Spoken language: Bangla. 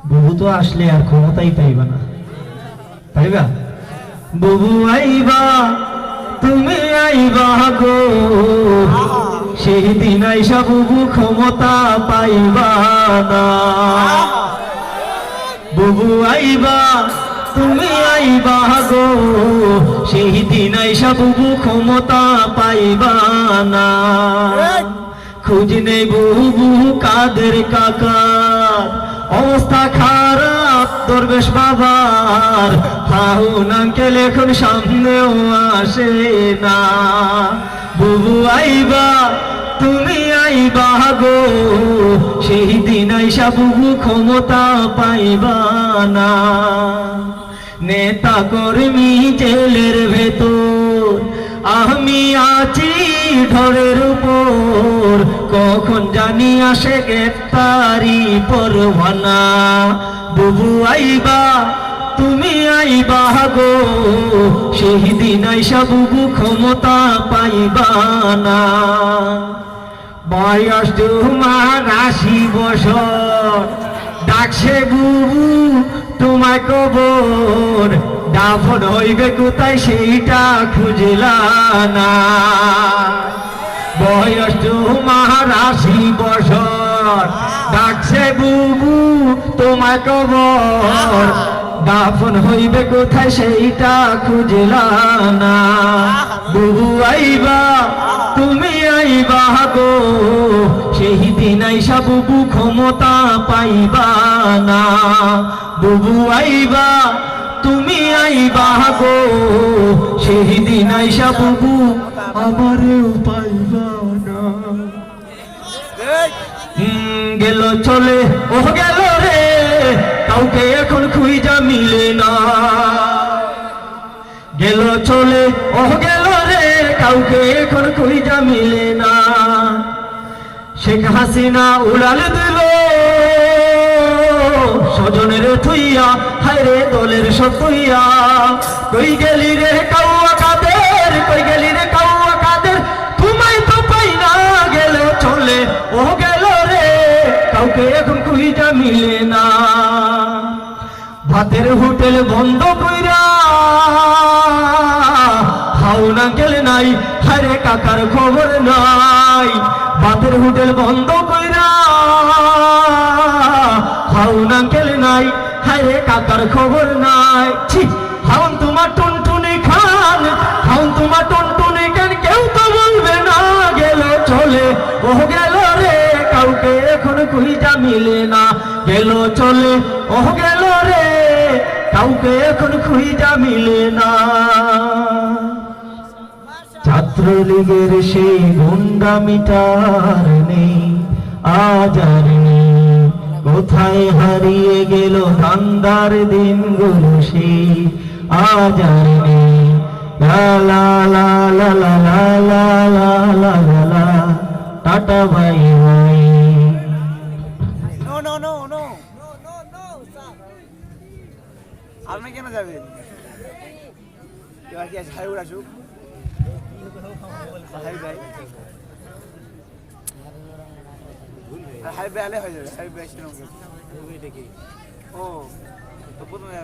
বুবু তো আসলে আর ক্ষমতাই পাইবা না, পাইবা? বুবু আইবা, তুমি আইবা গো, সেই দিন আইসা বুবু ক্ষমতা পাইবা না। বুবু আইবা, তুমি আইবা গো, সেই দিন আইসা বুবু ক্ষমতা পাইবা না। খোঁজ নেই বুবু কাদের কাকার, অবস্থা খারাপ দরবেশ বাবার, হাউন আঙ্কেল এখন সামনেও আসে না। বুবু আইবা, তুমি আইবা গো, সেই দিন আইসা বুবু ক্ষমতা পাইবা না। নেতা কর্মী জেলের ভেতর, আমি আছি ঢলের উপর, কখন জানি আসে গ্রেফতারি পরওয়ানা। বুবু আইবা, তুমি আইবা গো, সেই দিন আইসা বুবু ক্ষমতা পাইবা না। বয়স তোমার 80 বছর, ডাকছে বুবু তোমায় কবর, দাফন হইবে কোথায় সেইটা খুঁজলা না। বয়স তোমার 80 বছর, ডাকছে বুবু তোমায় কবর, দাফন হইবে কোথায় সেইটা খুঁজলা না। বুবু আইবা, তুমি আইবা গো, সেই দিন আইসা বুবু ক্ষমতা পাইবা না। বুবু আইবা, তুমি আইবা গো, সেই দিন আইসা বুবু আমারেও পাইবা না। গেল চলে ও গেল রে, কাউকে এখন খুঁজা মিলে না। গেল চলে ও গেল রে, কাউকে এখন খুঁজা মিলে না। শেখ হাসিনা উড়াল দিল স্বজনের থুইয়া, হায়রে দলের সতুইয়া। কই গেলি রে কাউয়া কাদের, কই গেলি রে কাউয়া কাদের, তোমায় তো পাই না। গেল চলে ও গেল রে, কাউকে এখন খুঁজা মিলে না। ভাতের হোটেল বন্ধ কইরা, হাউন আঙ্কেল নাই, হায়রে কাকার খবর নাই। ভাতের হোটেল বন্ধ কইরা, হাউন আঙ্কেল নাই, হায়রে কাকার খবর নাই। ছি, হাউন তোমার টুনটুনি খান, হাউন তোমার টুনটুনি খান, কেউ তো বলবে না। গেল চলে ও গেল রে, কাউকে এখন খুঁজা মিলে না। গেল চলে ও গেল রে, কাউকে এখন খুঁজা মিলে না। ছাত্রলীগের সেই গুন্ডামিটার নেই, আজ আর নেই। কোথায় হারিয়ে গেল ধান্দার দিনগুলো সেই, আজ আর নেই। লা লা লা লা লা লা লা লা লা লা লা, টাটা বাই বাই। আপনি কেন যাবেন? এবার কি আছে হাইউড আসুক, হাইবে আলে হয়ে যাবে। হাইবে আসলে ও তো প্রথমে